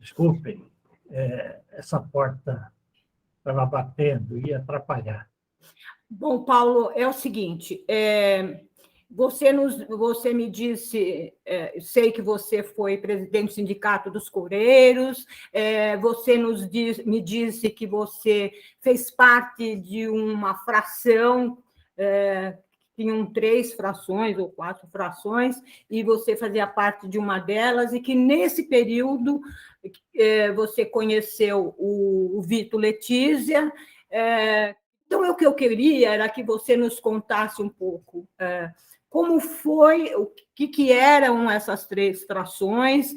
Desculpem, essa porta estava batendo, ia atrapalhar. Bom, Paulo, é o seguinte, você me disse, sei que você foi presidente do Sindicato dos Coureiros, você me disse que você fez parte de uma fração, tinham 3 frações ou 4 frações, e você fazia parte de uma delas, e que nesse período você conheceu o Vito Letícia. Então, o que eu queria era que você nos contasse um pouco como foi, o que eram essas 3 frações,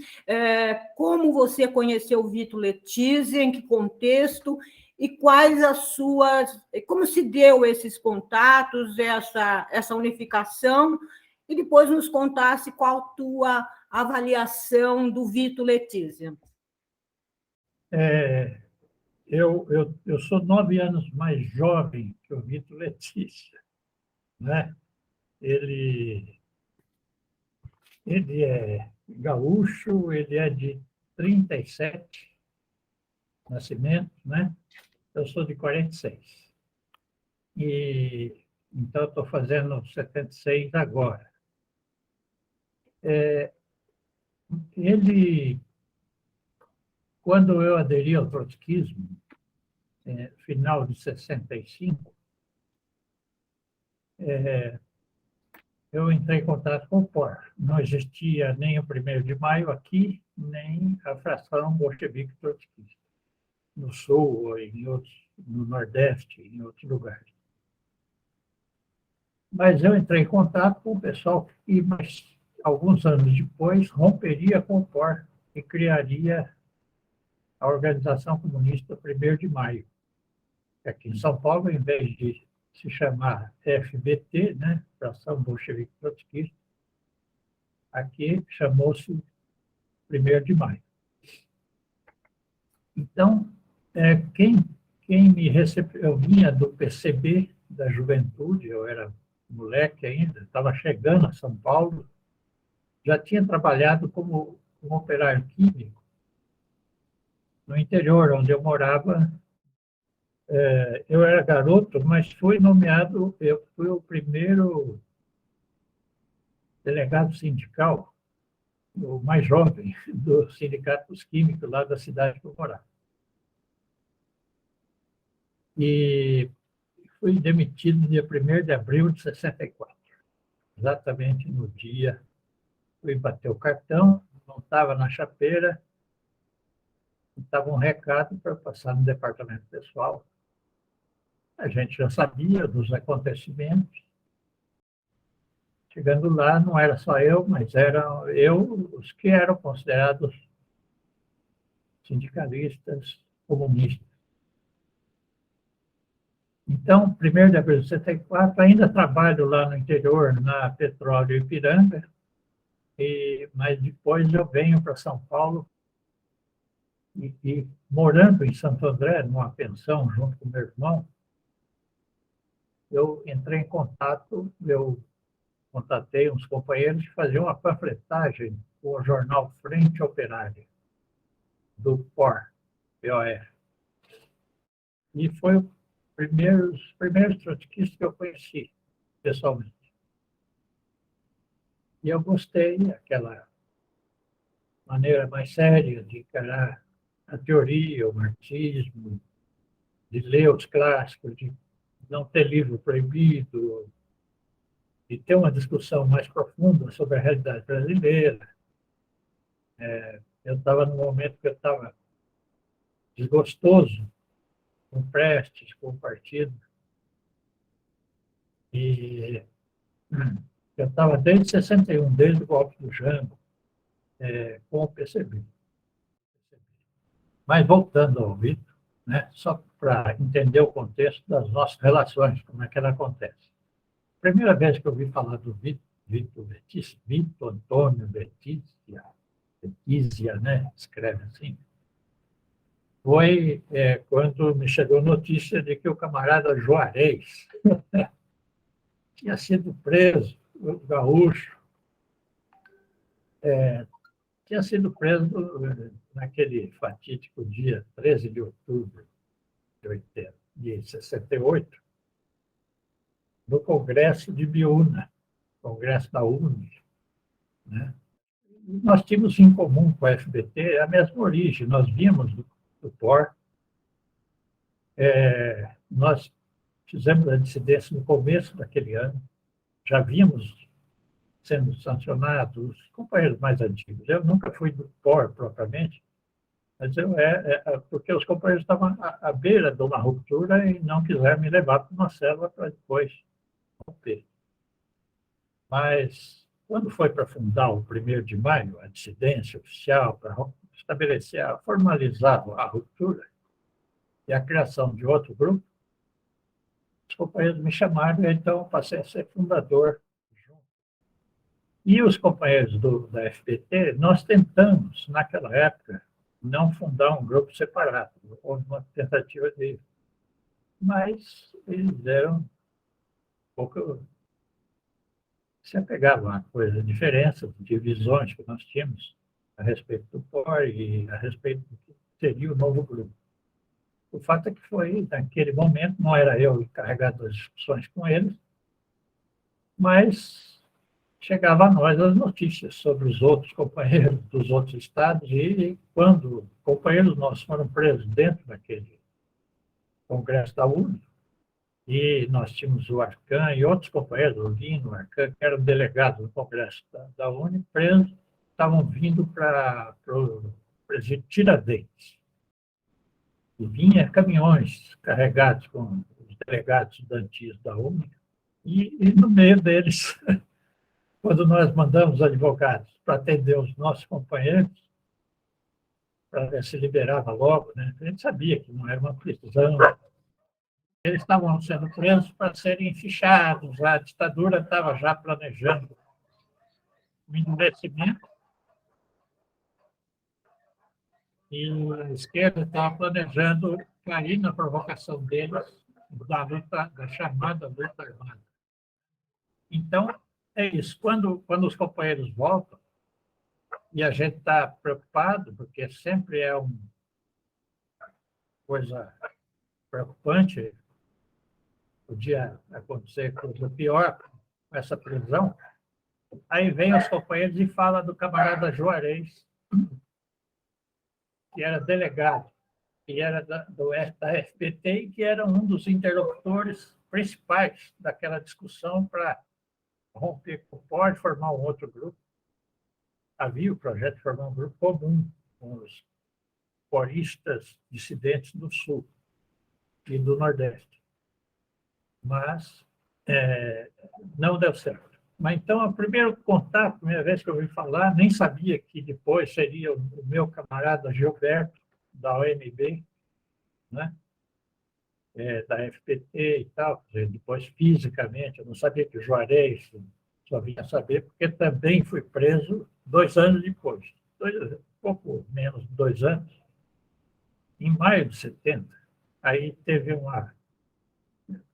como você conheceu o Vito Letícia, em que contexto, e quais as suas... Como se deu esses contatos, essa unificação, e depois nos contasse qual a tua avaliação do Vito Letícia. Eu sou 9 anos mais jovem que o Vito Letícia, né? Ele é gaúcho, ele é de 37 nascimento, né? Eu sou de 46. Então, estou fazendo 76 agora. Ele, quando eu aderi ao trotskismo, final de 65, eu entrei em contato com o POR. Não existia nem o 1º de maio aqui, nem a fração bolchevique trotskista, no Sul, ou no Nordeste, em outros lugares. Mas eu entrei em contato com o pessoal que, alguns anos depois, romperia com o POR e criaria a Organização Comunista 1º de Maio. Aqui em São Paulo, em vez de se chamar FBT, né, Fração Bolchevique Trotskista, aqui chamou-se 1º de Maio. Então, quem me recebeu, eu vinha do PCB, da juventude, eu era moleque ainda, estava chegando a São Paulo, já tinha trabalhado como operário químico no interior, onde eu morava. Eu era garoto, mas fui nomeado, eu fui o primeiro delegado sindical, o mais jovem do Sindicato dos Químicos, lá da cidade que eu morava. E fui demitido no dia 1º de abril de 64. Exatamente no dia, fui bater o cartão, não estava na chapeira, estava um recado para passar no departamento pessoal. A gente já sabia dos acontecimentos. Chegando lá, não era só eu, mas eram os que eram considerados sindicalistas comunistas. Então, 1º de abril de 64, ainda trabalho lá no interior, na Petróleo Ipiranga, mas depois eu venho para São Paulo e morando em Santo André, numa pensão junto com meu irmão, eu entrei em contato, eu contatei uns companheiros de fazer uma panfletagem com o jornal Frente Operária, do POR, POR. E foi os primeiros trotskistas que eu conheci, pessoalmente. E eu gostei daquela maneira mais séria de encarar a teoria, o marxismo, de ler os clássicos, de não ter livro proibido, de ter uma discussão mais profunda sobre a realidade brasileira. Eu estava num momento que eu estava desgostoso com o Prestes, com o partido, e eu estava desde 61, desde o golpe do Jango, com o PCB. Mas voltando ao Vitor, né, só para entender o contexto das nossas relações, como é que ela acontece. A primeira vez que eu ouvi falar do Vitor Antônio Letícia, né, escreve assim, foi quando me chegou notícia de que o camarada Juarez tinha sido preso, o gaúcho, tinha sido preso naquele fatídico dia 13 de outubro de 68, no Congresso de Biúna, Congresso da UNE, né? Nós tínhamos em comum com a FBT a mesma origem, nós vimos do POR, nós fizemos a dissidência no começo daquele ano, já vimos sendo sancionados os companheiros mais antigos. Eu nunca fui do POR propriamente, mas porque os companheiros estavam à beira de uma ruptura e não quiseram me levar para uma célula para depois romper. Mas, quando foi para fundar o 1º de maio, a dissidência oficial, para estabelecer, formalizar a ruptura e a criação de outro grupo, os companheiros me chamaram e então passei a ser fundador. E os companheiros da FPT, nós tentamos, naquela época, não fundar um grupo separado, houve uma tentativa de... Mas eles eram um pouco... se apegavam a coisas, diferenças, divisões que nós tínhamos a respeito do POR e a respeito do que seria o novo grupo. O fato é que foi, naquele momento, não era eu encarregado das discussões com eles, mas chegava a nós as notícias sobre os outros companheiros dos outros estados e quando companheiros nossos foram presos dentro daquele congresso da UNE, e nós tínhamos o Arcan e outros companheiros, o Lino, o Arcan, que eram delegados do congresso da UNE, presos, estavam vindo para o presídio Tiradentes. E vinha caminhões carregados com os delegados estudantis da UNE, e no meio deles, quando nós mandamos advogados para atender os nossos companheiros, para ver se liberava logo, né? A gente sabia que não era uma prisão. Eles estavam sendo presos para serem fichados, a ditadura estava já planejando o endurecimento, e a esquerda estava planejando cair na provocação deles da chamada luta armada. Então, é isso. Quando os companheiros voltam, e a gente está preocupado, porque sempre é uma coisa preocupante, podia acontecer coisa pior com essa prisão, aí vem os companheiros e fala do camarada Juarez, que era delegado, que era da FPT e que era um dos interlocutores principais daquela discussão para romper com o POR e formar um outro grupo. Havia o projeto de formar um grupo comum com os poristas dissidentes do Sul e do Nordeste. Mas não deu certo. Mas então, o primeiro contato, a primeira vez que eu ouvi falar, nem sabia que depois seria o meu camarada Gilberto, da OMB, né? Da FPT e tal. Depois, fisicamente, eu não sabia que o Juarez, só vinha saber, porque também fui preso 2 anos depois, pouco menos de 2 anos, em maio de 70. Aí teve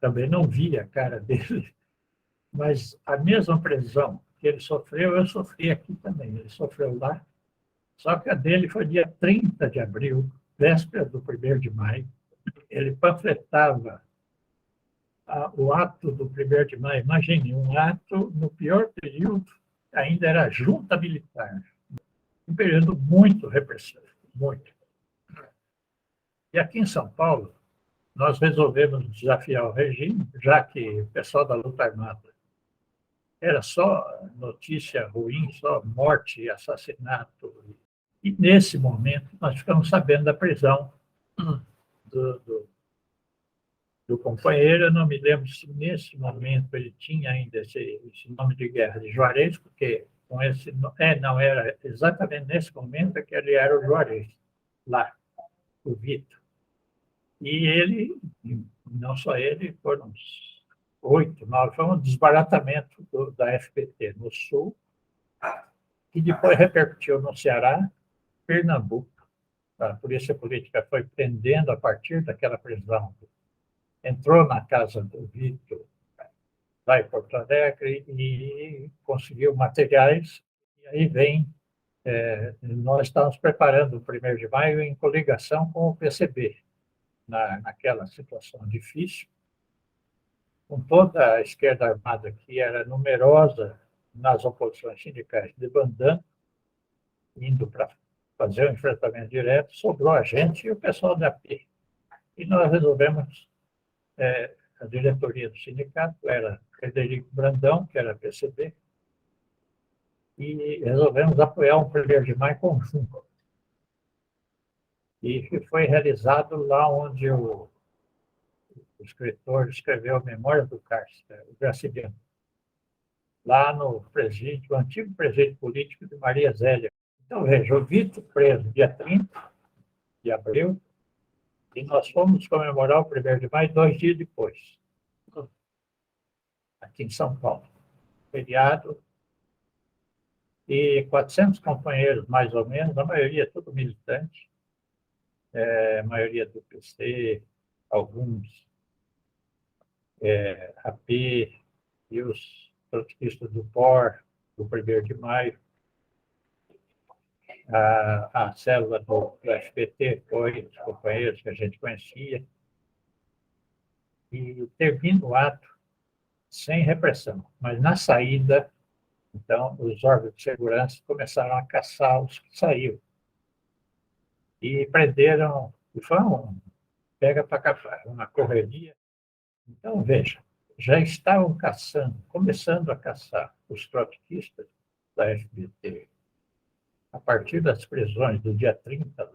também não vi a cara dele, mas a mesma prisão que ele sofreu, eu sofri aqui também. Ele sofreu lá, só que a dele foi dia 30 de abril, véspera do 1º de maio. Ele panfletava o ato do 1º de maio. Imagine, um ato no pior período, ainda era junta militar. Um período muito repressivo, muito. E aqui em São Paulo, nós resolvemos desafiar o regime, já que o pessoal da luta armada era só notícia ruim, só morte e assassinato. E, nesse momento, nós ficamos sabendo da prisão do companheiro. Eu não me lembro se, nesse momento, ele tinha ainda esse nome de guerra de Juarez, porque com esse... não, era exatamente nesse momento que ele era o Juarez, lá, o Vitor. E ele, não só ele, foram 8, 9, foi um desbaratamento da FPT no Sul, que depois repercutiu no Ceará, Pernambuco. A polícia política foi prendendo a partir daquela prisão. Entrou na casa do Vitor, lá em Porto Alegre, e conseguiu materiais, e aí vem nós estávamos preparando o 1º de maio em coligação com o PCB, naquela situação difícil, com toda a esquerda armada, que era numerosa nas oposições sindicais, debandando, indo para fazer o enfrentamento direto, sobrou a gente e o pessoal da AP. E nós resolvemos, a diretoria do sindicato era Frederico Brandão, que era PCB, e resolvemos apoiar um 1º de maio conjunto. E que foi realizado lá onde o escritor escreveu a Memória do Cárcere, o Graciliano, lá no presídio, o antigo presídio político de Maria Zélia. Então, veja, o Vitor preso dia 30 de abril, e nós fomos comemorar o 1º de maio 2 dias depois, aqui em São Paulo. Feriado, e 400 companheiros, mais ou menos, a maioria tudo militante, a maioria do PC, alguns AP, e os trotskistas do POR, do 1º de maio, a célula do FPT foi os companheiros que a gente conhecia, e termina o ato sem repressão, mas na saída, então, os órgãos de segurança começaram a caçar os que saíram, e prenderam, e foi pega para capar, uma correria. Então, veja, já estavam começando a caçar os trotskistas da FBT, a partir das prisões do dia 30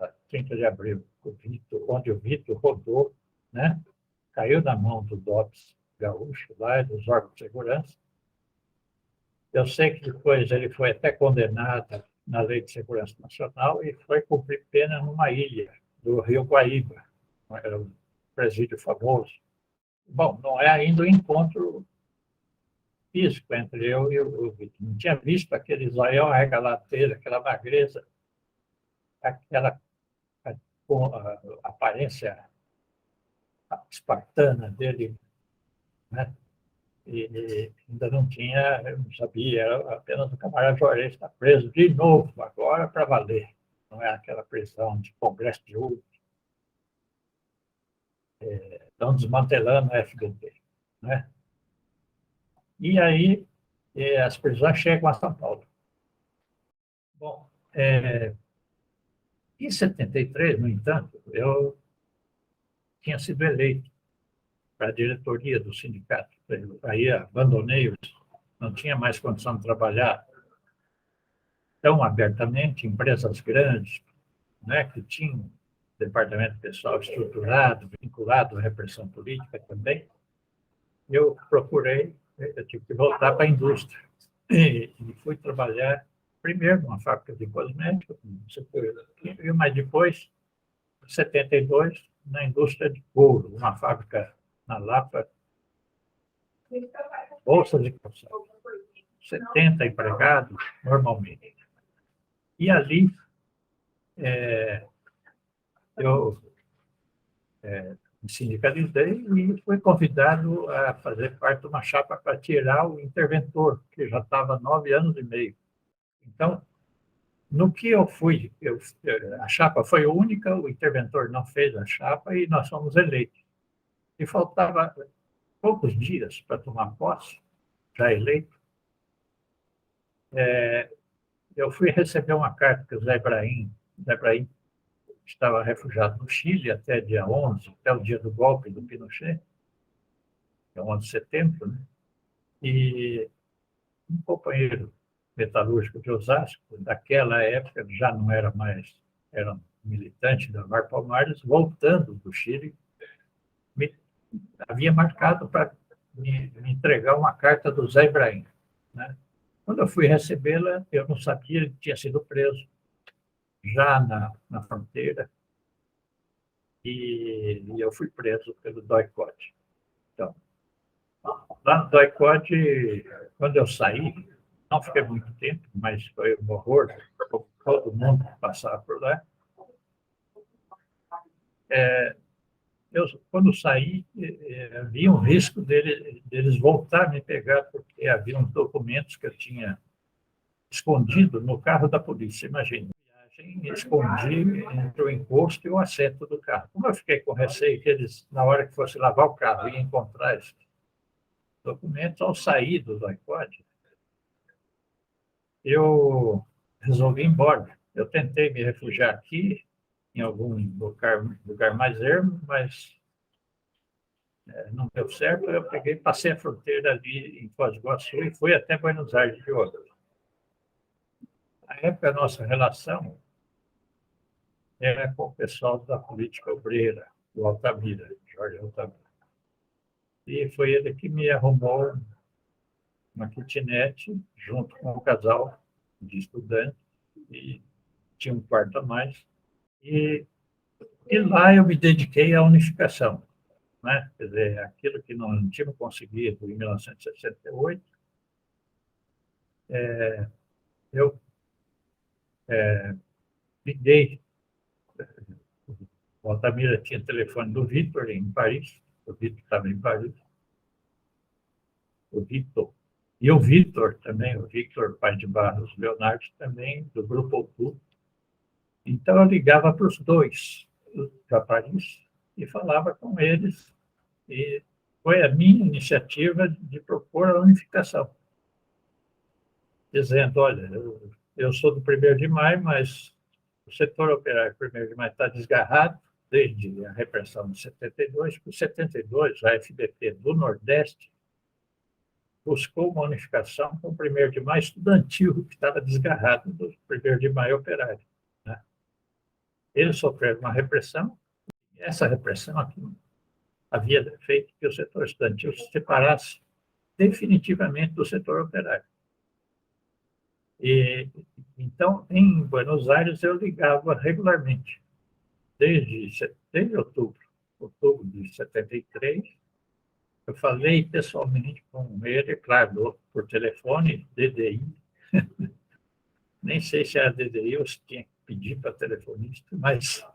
de abril, onde o Vitor rodou, né? Caiu na mão do DOPS gaúcho, lá dos órgãos de segurança. Eu sei que depois ele foi até condenado na Lei de Segurança Nacional e foi cumprir pena numa ilha do Rio Guaíba, era um presídio famoso. Bom, não é ainda o encontro físico entre eu e o Vitor. Não tinha visto aquele zoião arregaladeiro, aquela magreza, aquela aparência espartana dele, né? E ainda não tinha, eu não sabia, era apenas o camarada Juarez está preso de novo, agora para valer. Não é aquela prisão de congresso de ouro. Estão desmantelando a FBT, né? E aí, as prisões chegam a São Paulo. Bom, em 73, no entanto, eu tinha sido eleito para a diretoria do sindicato. Aí abandonei, não tinha mais condição de trabalhar tão abertamente, empresas grandes, né, que tinham departamento pessoal estruturado, vinculado à repressão política também. Eu tive que voltar para a indústria. E fui trabalhar primeiro numa fábrica de cosméticos, mas depois, em 72, na indústria de couro, uma fábrica na Lapa, bolsas de calçado, 70 empregados normalmente. E ali eu me sindicalizei e fui convidado a fazer parte de uma chapa para tirar o interventor, que já estava há 9 anos e meio. Então, no que eu fui, a chapa foi única, o interventor não fez a chapa e nós fomos eleitos. E faltava poucos dias para tomar posse, já eleito. Eu fui receber uma carta que o Zé Ibrahim estava refugiado no Chile até dia 11, até o dia do golpe do Pinochet, que é 11 de setembro, né? E um companheiro metalúrgico de Osasco, daquela época, já não era mais, era um militante da Var Palmares, voltando do Chile, havia marcado para me entregar uma carta do Zé Ibrahim, né? Quando eu fui recebê-la, eu não sabia, ele tinha sido preso já na fronteira, e eu fui preso pelo DOI-CODE. Então, lá no DOI-CODE, quando eu saí, não fiquei muito tempo, mas foi um horror, todo mundo passava por lá. Quando saí, havia um risco deles voltar a me pegar, porque havia uns documentos que eu tinha escondido no carro da polícia, imagina. Escondi entre o encosto e o assento do carro. Como eu fiquei com receio que eles, na hora que fosse lavar o carro, iam encontrar esse documento, ao sair do iPod, eu resolvi ir embora. Eu tentei me refugiar aqui, em algum lugar mais ermo, mas não deu certo. Eu passei a fronteira ali em Foz do Iguaçu e fui até Buenos Aires de ônibus. Na época, a nossa relação era com o pessoal da política obreira, do Altamira, Jorge Altamira. E foi ele que me arrumou uma kitnet, junto com um casal de estudantes, e tinha um quarto a mais. E lá eu me dediquei à unificação, né? Quer dizer, aquilo que não tínhamos conseguido em 1968, eu liguei. O Altamira tinha telefone do Vitor em Paris, o Vitor estava em Paris, o Vitor. E o Vitor também, o Victor Paz de Barros Leonardo, também, do Grupo Oculto. Então, eu ligava para os dois, para Paris, e falava com eles. E foi a minha iniciativa de propor a unificação, dizendo, olha, eu sou do 1º de Maio, mas o setor operário do 1º de Maio está desgarrado desde a repressão de 72. Por 72, a FBP do Nordeste buscou uma unificação com o 1º de Maio estudantil, que estava desgarrado do 1º de Maio operário, né? Eles sofreram uma repressão, e essa repressão aqui havia feito que o setor estudantil se separasse definitivamente do setor operário. E, então, em Buenos Aires, eu ligava regularmente, desde outubro de 73, eu falei pessoalmente com ele, claro, por telefone, DDI. Nem sei se era DDI ou se tinha que pedir para telefonista, mas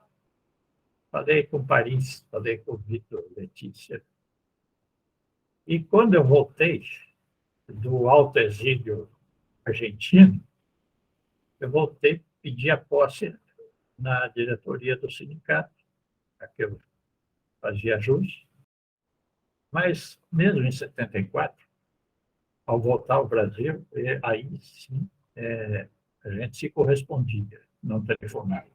falei com Paris, falei com o Vitor Letícia. E quando eu voltei do alto exílio argentino, eu voltei a pedir a posse na diretoria do sindicato, a que eu fazia jus. Mas, mesmo em 74, ao voltar ao Brasil, aí sim, a gente se correspondia, não telefonava.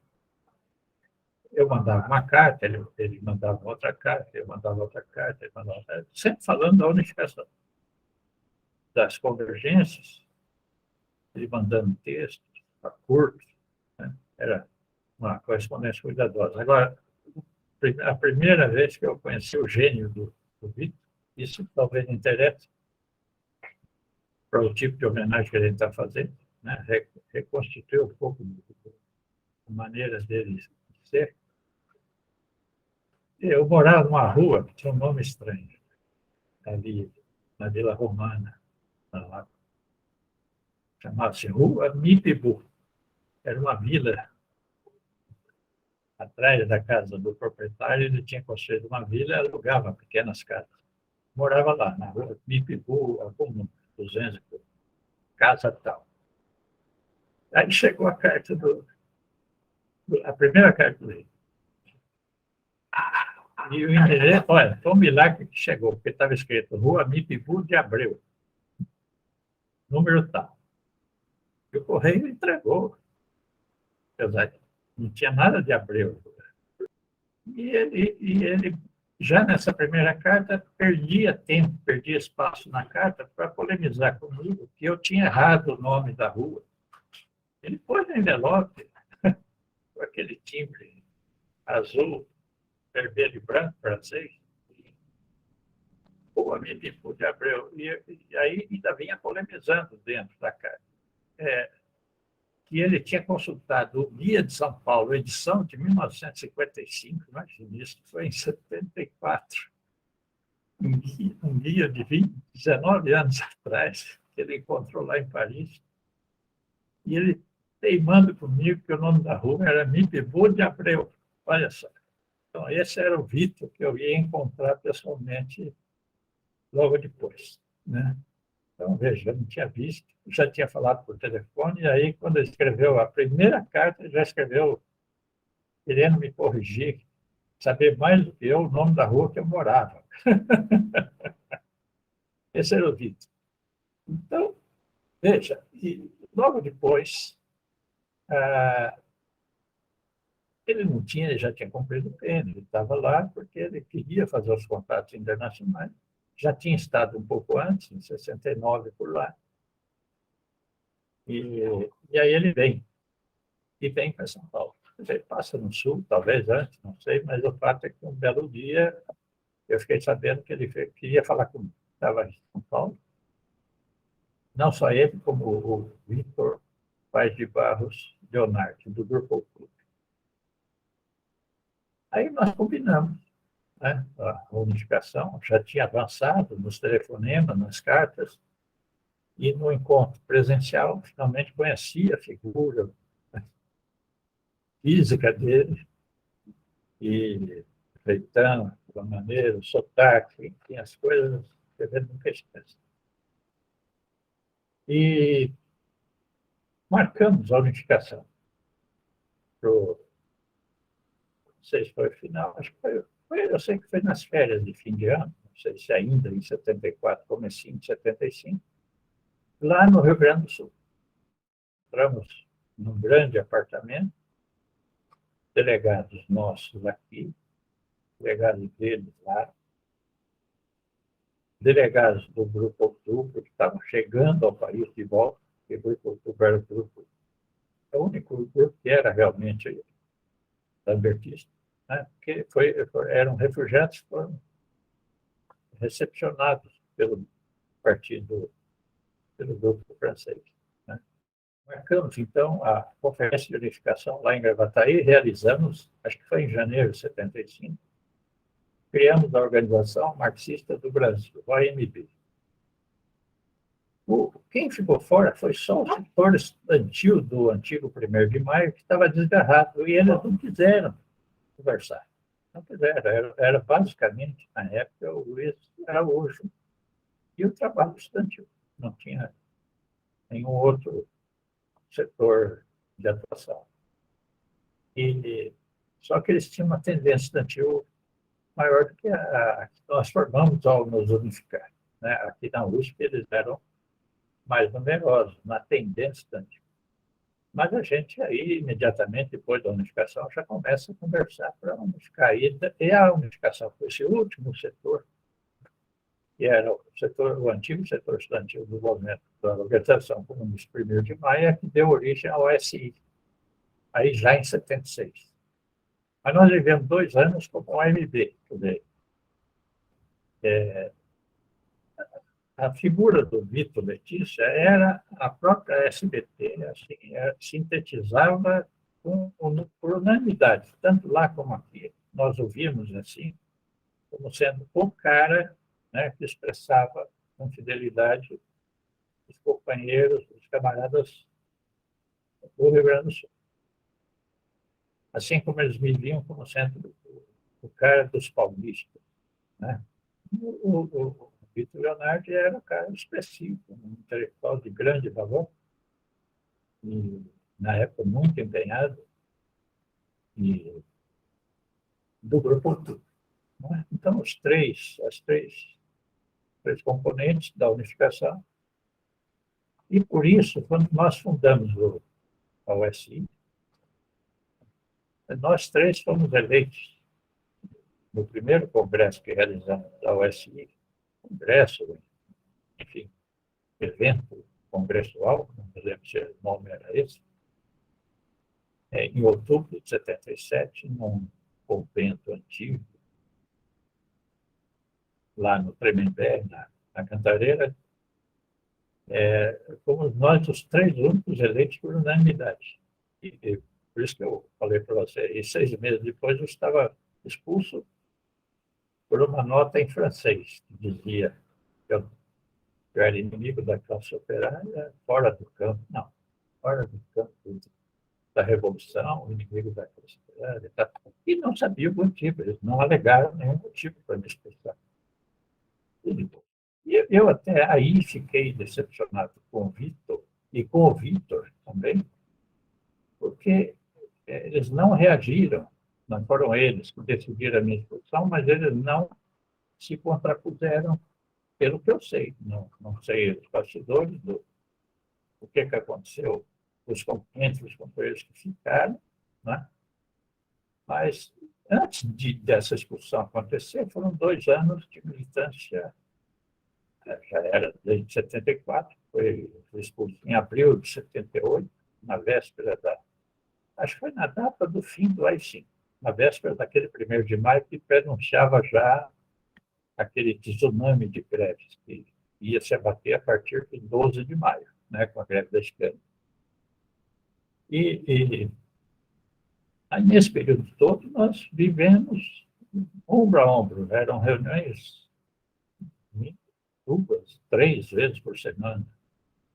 Eu mandava uma carta, ele mandava outra carta, eu mandava outra carta, ele mandava outra carta, sempre falando da unificação, das convergências, ele mandando textos, curtos, né? Era uma correspondência cuidadosa. Agora, a primeira vez que eu conheci o gênio do Vitor, isso talvez não interesse para o tipo de homenagem que a gente está fazendo, né? Reconstituir um pouco a maneira dele ser. Eu morava numa rua que tinha um nome estranho, ali na Vila Romana, chamava-se Rua Mipibu. Era uma vila atrás da casa do proprietário, ele tinha construído uma vila e alugava pequenas casas. Morava lá, na Rua Mipibu, algum 200, casa tal. Aí chegou a carta a primeira carta dele. E o endereço, olha, foi um milagre que chegou, porque estava escrito Rua Mipibu de Abreu, número tal. E o correio entregou. Apesar que não tinha nada de Abreu. E ele, já nessa primeira carta, perdia tempo, perdia espaço na carta para polemizar comigo, que eu tinha errado o nome da rua. Ele pôs no envelope, com aquele timbre azul, vermelho e branco, francês, o amigo de Abreu. E aí ainda vinha polemizando dentro da carta. Que ele tinha consultado o Guia de São Paulo, edição de 1955, imagina isso, foi em 74. Um guia de 19 anos atrás, que ele encontrou lá em Paris. E ele teimando comigo que o nome da rua era Mipibu de Abreu. Olha só. Então, esse era o Vitor que eu ia encontrar pessoalmente logo depois, né? Então, veja, eu não tinha visto, já tinha falado por telefone, e aí, quando ele escreveu a primeira carta, ele já escreveu querendo me corrigir, saber mais do que eu o nome da rua que eu morava. Esse era o Vitor. Então, veja, e logo depois, ele não tinha, ele já tinha cumprido o pena, ele estava lá porque ele queria fazer os contatos internacionais, já tinha estado um pouco antes, em 69, por lá, e aí ele vem, e vem para São Paulo. Ele passa no Sul, talvez antes, não sei, mas o fato é que um belo dia eu fiquei sabendo que ele queria falar comigo. Estava em São Paulo, não só ele, como o Vitor Paz de Barros Leonardo, do Grupo Clube. Aí nós combinamos, né, a unificação, já tinha avançado nos telefonemas, nas cartas, e no encontro presencial, finalmente conheci a figura física dele, e feitão, a maneira, o sotaque, enfim, as coisas que a gente nunca esquece. E marcamos a unificação. Não sei se foi final, acho que eu sei que foi nas férias de fim de ano, não sei se ainda em 74, comecinho de 75, lá no Rio Grande do Sul. Entramos num grande apartamento, delegados nossos aqui, delegados deles lá, delegados do Grupo Outubro, que estavam chegando ao país de volta, porque o Grupo Outubro era o único grupo que era realmente lambertista, né? Porque eram refugiados que foram recepcionados pelo partido, pelo grupo francês, né? Marcamos, então, a Conferência de Unificação lá em Gravataí, realizamos, acho que foi em janeiro de 75, criamos a Organização Marxista do Brasil, a OMB. Quem ficou fora foi só o setor estudantil do antigo 1º de Maio, que estava desgarrado, e eles não quiseram conversar. Não quiseram, era basicamente, na época, o Luiz Araújo e o trabalho estudantil. Não tinha nenhum outro setor de atuação. Só que eles tinham uma tendência estudantil maior do que a que nós formamos ao nos unificar, né? Aqui na USP eles eram mais numerosos, na tendência estudantil. Mas a gente aí, imediatamente depois da unificação, já começa a conversar para unificar. E a unificação foi esse último setor, que era o antigo setor estudantil do movimento da Organização Comunista 1º de Maio, que deu origem ao OSI, aí já em 76. Mas nós vivemos 2 anos como OMB. Quer dizer, a figura do Vitor Letícia era a própria SBT, assim, sintetizava por unanimidade, tanto lá como aqui. Nós ouvimos assim, como sendo o cara, né, que expressava com fidelidade os companheiros, os camaradas do Rio Grande do Sul. Assim como eles me viam como sendo o cara dos paulistas, né? O Vitor Leonardo era um cara expressivo, um intelectual de grande valor, e, na época, muito empenhado, e do Grupo Outubro, né? Então, as três componentes da unificação. E, por isso, quando nós fundamos a USI, nós 3 fomos eleitos no primeiro congresso que realizamos da USI, congresso, enfim, evento congressual, não me lembro se o nome era esse, em outubro de 77, num convento antigo, lá no Tremembé, na Cantareira, fomos nós os 3 únicos eleitos por unanimidade. E por isso que eu falei para você, e 6 meses depois eu estava expulso por uma nota em francês, que dizia que eu era inimigo da classe operária, fora do campo, não, fora do campo da Revolução, inimigo da classe operária, tá? E não sabia o motivo, eles não alegaram nenhum motivo para me expulsar. E eu até aí fiquei decepcionado com o Vitor, e com o Vitor também, porque eles não reagiram, não foram eles que decidiram a minha expulsão, mas eles não se contrapuseram, pelo que eu sei. Não sei os bastidores o que aconteceu entre os companheiros que ficaram, né? Mas antes dessa expulsão acontecer, foram 2 anos de militância, já era desde 74, foi expulso em abril de 78, na véspera acho que foi na data do fim do AI-5, na véspera daquele 1º de maio, que prenunciava já aquele tsunami de greves que ia se abater a partir de 12 de maio, né, com a greve da esquerda. E aí, nesse período todo, nós vivemos ombro a ombro. Eram reuniões 2, 3 vezes por semana.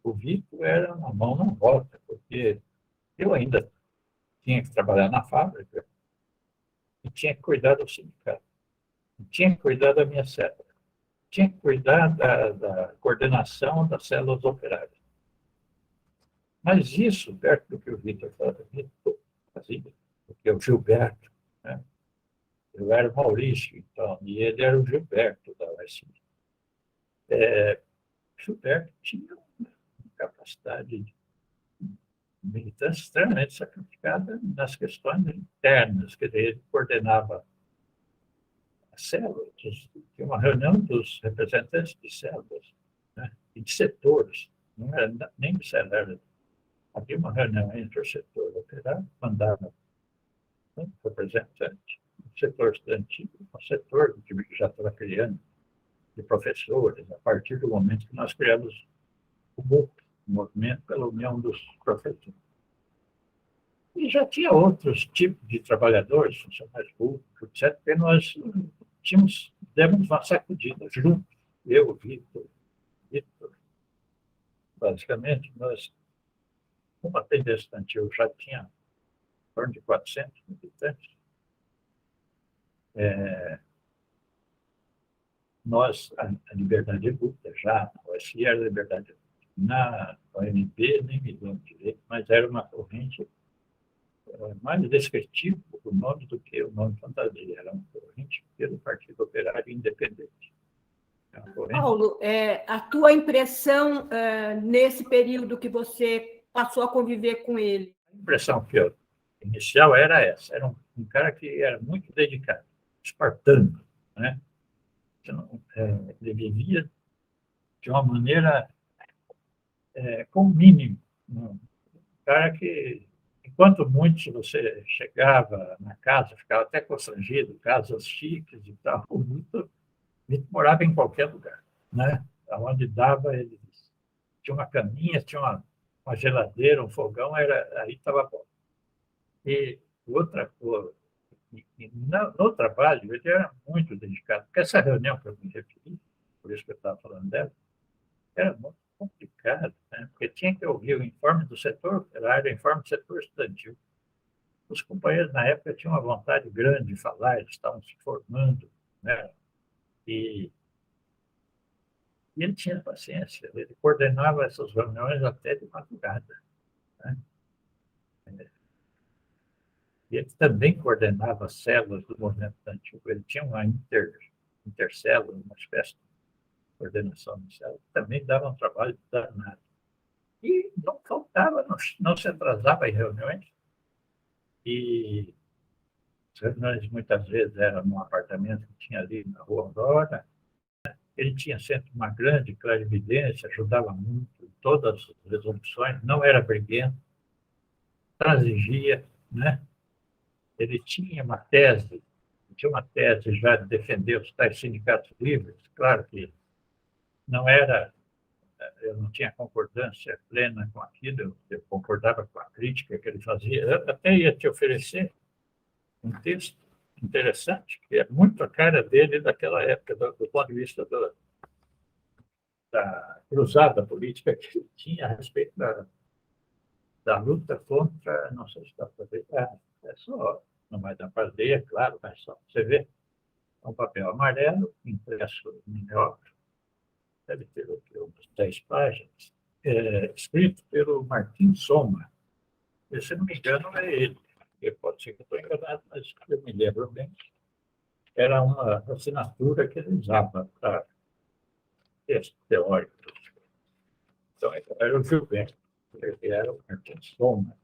O Vitor era uma mão na roda, porque eu ainda tinha que trabalhar na fábrica e tinha que cuidar do sindicato, e tinha que cuidar da minha célula, tinha que cuidar da coordenação das células operárias. Mas isso, perto do que o Vitor fazia, porque o Gilberto, né? Eu era o Maurício, então, e ele era o Gilberto da USM. Gilberto tinha uma capacidade de militância extremamente sacrificada nas questões internas, que ele coordenava as células, tinha uma reunião dos representantes de células, né, e de setores, não era nem de célula, havia uma reunião entre o setor operário, mandava um representante do setor estudantil, o setor que já estava criando, de professores, a partir do momento que nós criamos o MUP, o Movimento pela União dos Professores. E já tinha outros tipos de trabalhadores, funcionários públicos, etc., que nós demos uma sacudida juntos. Eu, Vitor, basicamente, nós, como a tendência estudantil já tinha em torno de 400 militantes, nós, a Liberdade de Luta, já, a OSI era a Liberdade de Luta. Na OMP, nem me lembro direito, mas era uma corrente mais descritivo o nome do que o nome fantasia. Era uma corrente pelo Partido Operário Independente. Paulo, a tua impressão nesse período que você passou a conviver com ele? A impressão que eu inicial era essa. Era um cara que era muito dedicado, espartano, né? Ele vivia de uma maneira com o mínimo. Um cara que, enquanto muitos você chegava na casa, ficava até constrangido, casas chiques e tal, o Vitor morava em qualquer lugar, né? Onde dava, ele tinha uma caminha, tinha uma geladeira, um fogão, aí estava bom. E outra coisa, no trabalho, ele era muito dedicado, porque essa reunião que eu me referi, por isso que eu estava falando dela, era muito complicado, né? Porque tinha que ouvir o informe do setor operário, o informe do setor estudantil. Os companheiros, na época, tinham uma vontade grande de falar, eles estavam se formando, né? E ele tinha paciência, ele coordenava essas reuniões até de madrugada, né? E ele também coordenava as células do movimento estudantil. Ele tinha uma intercélula, uma espécie de coordenação de células, também dava um trabalho danado. E não faltava, não se atrasava em reuniões. E as reuniões muitas vezes eram num apartamento que tinha ali na Rua Aurora. Ele tinha sempre uma grande clarividência, ajudava muito em todas as resoluções, não era briguento, transigia, né? Ele tinha uma tese já de defender os tais sindicatos livres. Claro que eu não tinha concordância plena com aquilo, eu concordava com a crítica que ele fazia. Eu até ia te oferecer um texto interessante, que é muito a cara dele daquela época, do ponto de vista da cruzada política que ele tinha a respeito da luta contra, não sei se está para ver, é só, não vai dar para ler, é claro, mas só você vê, um papel amarelo, impresso em óculos, deve ter umas 10 páginas, escrito pelo Martim Soma. E, se não me engano, é ele. Pode ser que eu estou enganado, mas eu me lembro bem. Era uma assinatura que ele usava para texto teórico. Então, era o Gilberto, ele era o Martim Soma.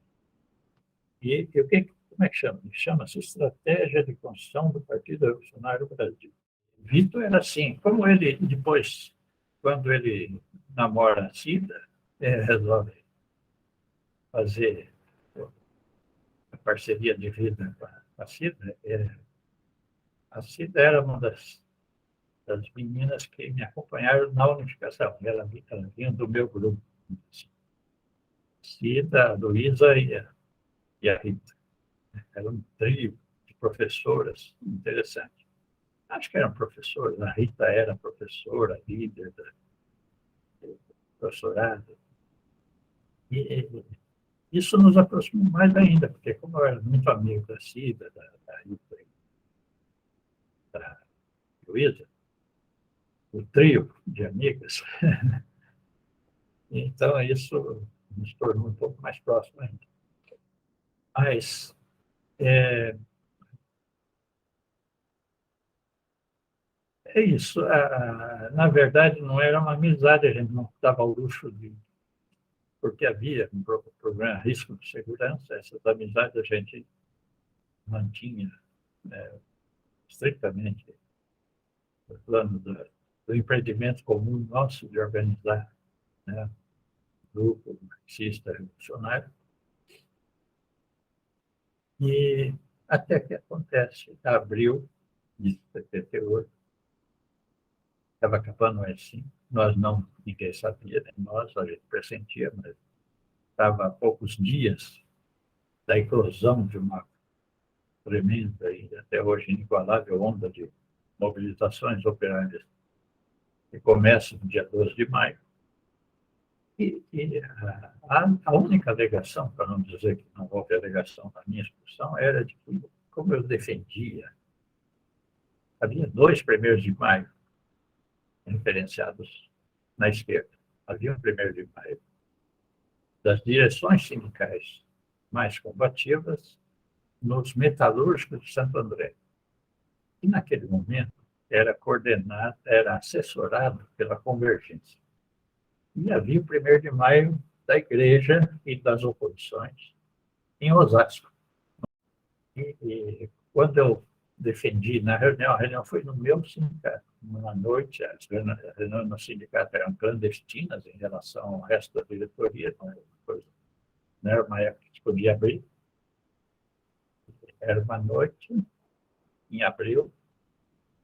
E como é que chama? Chama-se Estratégia de Construção do Partido Revolucionário do Brasil. Vitor era assim, como ele depois, quando ele namora a Cida, resolve fazer a parceria de vida com a Cida. A Cida era uma das meninas que me acompanharam na unificação. Ela vinha do meu grupo. Cida, a Luísa e a Rita. Era um trio de professoras interessante. Acho que eram professoras. A Rita era professora, líder do professorado. E isso nos aproximou mais ainda, porque como eu era muito amigo da Cida, da Rita e da Luísa, o trio de amigas, então isso nos tornou um pouco mais próximo ainda. Mas é isso. Na verdade, não era uma amizade, a gente não dava ao luxo de... Porque havia um problema, risco de segurança, essas amizades a gente mantinha estritamente no plano do empreendimento comum nosso de organizar, né, grupo marxista revolucionário. E até que acontece, em abril de 78, estava acabando o AI-5, ninguém sabia, nem nós, a gente pressentia, mas estava a poucos dias da eclosão de uma tremenda e até hoje inigualável onda de mobilizações operárias que começa no dia 12 de maio. E a única alegação, para não dizer que não houve alegação na minha expulsão, era de que, como eu defendia, havia 2 1º de maio referenciados na esquerda. Havia um 1º de maio das direções sindicais mais combativas nos metalúrgicos de Santo André. E, naquele momento, era coordenado, era assessorado pela Convergência. E havia o 1º de maio da igreja e das oposições em Osasco. E quando eu defendi na reunião, a reunião foi no meu sindicato. Uma noite, as reuniões no sindicato eram clandestinas em relação ao resto da diretoria, não era uma época que se podia abrir. Era uma noite, em abril,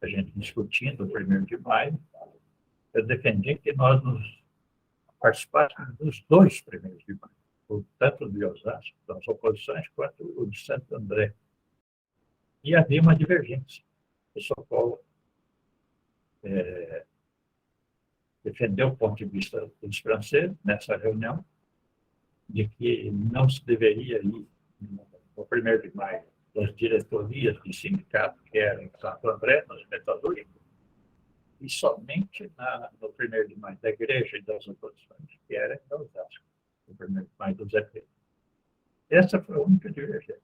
a gente discutindo o 1º de maio, eu defendi que nós nos participássemos dos 2 1º de maio, tanto de Osasco, das oposições, quanto o de Santo André. E havia uma divergência. O São Paulo defendeu o ponto de vista dos franceses nessa reunião, de que não se deveria ir no 1º de maio das diretorias de sindicato, que eram em Santo André, nos metalúrgicos, e somente no 1º de maio da igreja e das oposições, que era em Osasco, no 1º de maio do Zé Pedro. Essa foi a única divergência.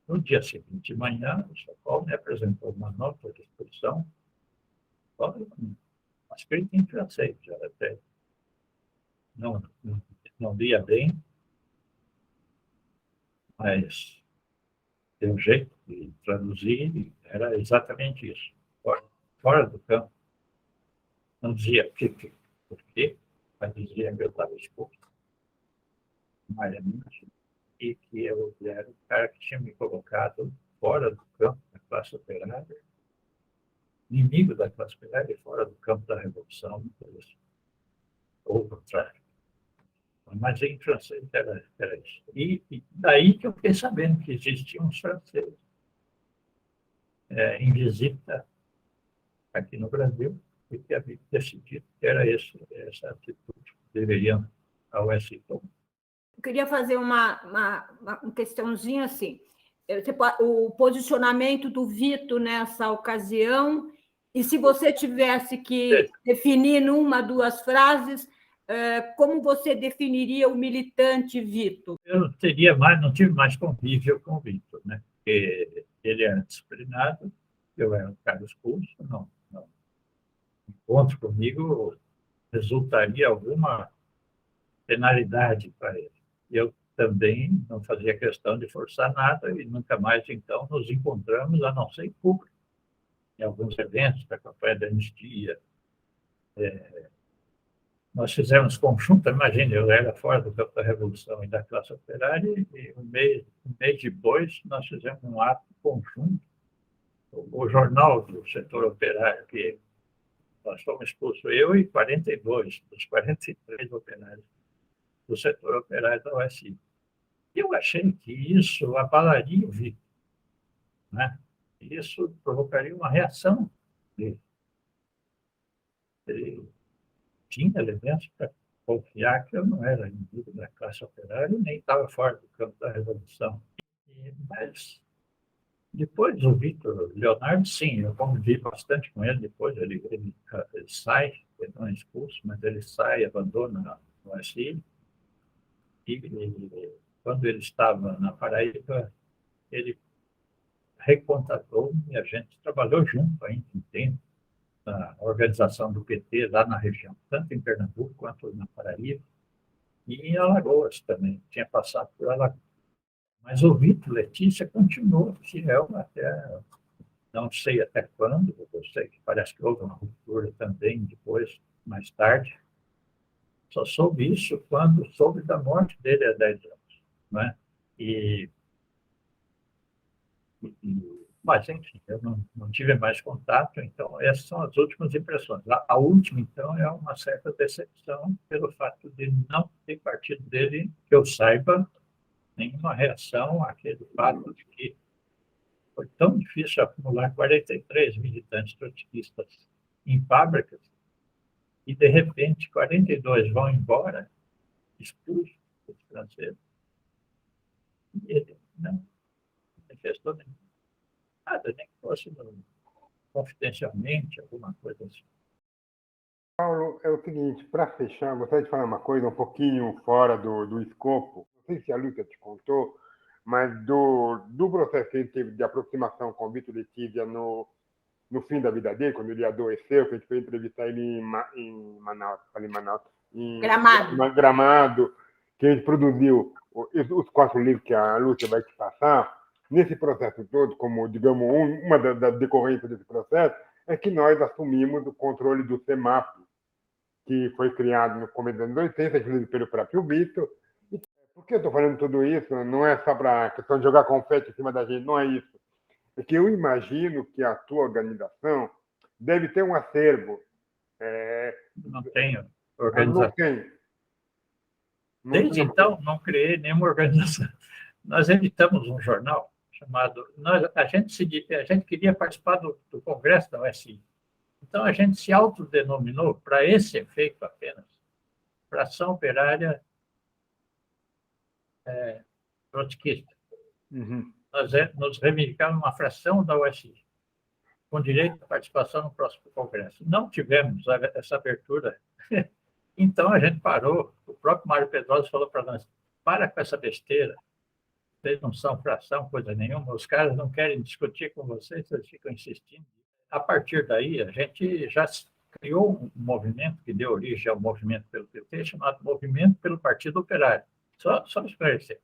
No dia seguinte, de manhã, o São Paulo me apresentou uma nota de exposição, escrita em francês, já até não lia bem, mas deu jeito de traduzir, era exatamente isso, fora do campo. Não dizia por quê, mas dizia que eu estava exposto, e que eu era o cara que tinha me colocado fora do campo da classe operária, inimigo da classe operária e fora do campo da Revolução, ou o contrário. Mas em francês era isso. E daí que eu fiquei sabendo que existiam os franceses em visita aqui no Brasil, e que havia decidido que era essa atitude que deveriam a USI tomar. Eu queria fazer uma questãozinha assim. O posicionamento do Vitor nessa ocasião E se você tivesse que definir numa, duas frases, como você definiria o militante Vitor? Eu não tive mais convívio com o Vitor, né? Porque ele era disciplinado, eu era um cara expulso, não. Encontro comigo resultaria alguma penalidade para ele. Eu também não fazia questão de forçar nada e nunca mais, então, nos encontramos, a não ser em público, em alguns eventos da campanha da anistia. Nós fizemos conjunto, imagine, eu era fora do campo da Revolução e da classe operária, e um mês depois nós fizemos um ato conjunto. O jornal do setor operário, que nós fomos expulsos, eu e 42 dos 43 operários do setor operário da USI. Eu achei que isso abalaria o Vitor, né? Isso provocaria uma reação dele. Ele tinha elementos para confiar que eu não era inimigo da classe operária, nem estava fora do campo da Revolução. Mas depois o Vitor Leonardo, sim, eu convivi bastante com ele depois, ele sai, ele não é expulso, mas ele sai, abandona o SI, e quando ele estava na Paraíba, ele recontatou-me e a gente trabalhou junto ainda um tempo na organização do PT lá na região, tanto em Pernambuco quanto na Paraíba, e em Alagoas também, tinha passado por Alagoas. Mas o Vitor Letícia continuou fiel até, não sei até quando, eu sei que parece que houve uma ruptura também depois, mais tarde. Só soube isso quando soube da morte dele há 10 anos. Né? Mas, enfim, eu não tive mais contato, então essas são as últimas impressões. A última, então, é uma certa decepção pelo fato de não ter partido dele, que eu saiba, nenhuma reação àquele fato de que foi tão difícil acumular 43 militantes trotskistas em fábricas e, de repente, 42 vão embora, expulsos dos franceses, e ele não manifestou nada, nem que fosse confidencialmente, alguma coisa assim. Paulo, é o seguinte, para fechar, gostaria de falar uma coisa um pouquinho fora do escopo. Não sei se a Lúcia te contou, mas do processo que ele teve de aproximação com o Vitor Letícia no fim da vida dele, quando ele adoeceu, que a gente foi entrevistar ele em Manaus, em Gramado, que a gente produziu os 4 livros que a Lúcia vai te passar. Nesse processo todo, como, digamos, uma das decorrências desse processo, é que nós assumimos o controle do CEMAP, que foi criado no começo dos anos 80, inclusive pelo próprio Vitor. Por que eu estou falando tudo isso? Não é só para a questão de jogar confete em cima da gente, não é isso. É que eu imagino que a tua organização deve ter um acervo. Não tenho organização. Não tem. Desde então, não criei nenhuma organização. Nós editamos um jornal chamado... A gente queria participar do congresso da USI. Então, a gente se autodenominou, para esse efeito apenas, Fração Operária Trotskista. Uhum. Nós nos reivindicávamos uma fração da USI, com direito à participação no próximo congresso. Não tivemos essa abertura. Então, a gente parou. O próprio Mário Pedrosa falou para nós, para com essa besteira. Vocês não são fração, coisa nenhuma. Os caras não querem discutir com vocês, eles ficam insistindo. A partir daí, a gente já criou um movimento que deu origem ao movimento pelo PT, chamado Movimento pelo Partido Operário. Só esclarecer.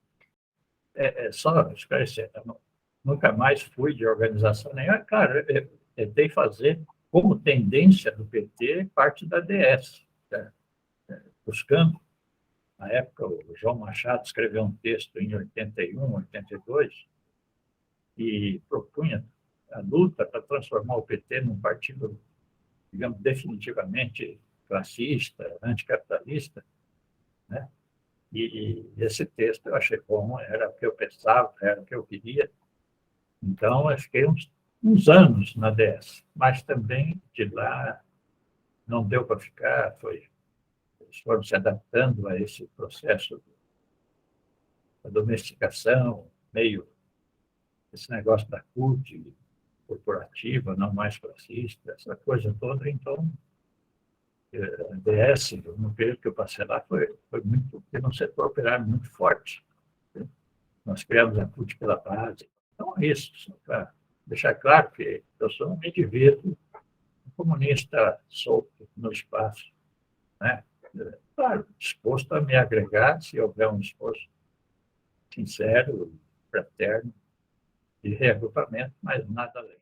Só esclarecer. Eu nunca mais fui de organização nenhuma. Claro, eu tentei fazer, como tendência do PT, parte da DS, buscando. Na época, o João Machado escreveu um texto em 81, 82, e propunha a luta para transformar o PT num partido, digamos, definitivamente classista, anticapitalista, né? E esse texto eu achei bom, era o que eu pensava, era o que eu queria. Então, eu fiquei uns anos na DS, mas também de lá não deu para ficar, eles foram se adaptando a esse processo da domesticação, meio esse negócio da CUT, corporativa, não mais fascista, essa coisa toda. Então, a DS, no período que eu passei lá, foi muito, tem um setor operário muito forte. Nós criamos a CUT pela base. Então, é isso, para deixar claro que eu sou um indivíduo, um comunista solto no espaço, né? Claro, disposto a me agregar, se houver um esforço sincero, fraterno, de reagrupamento, mas nada além.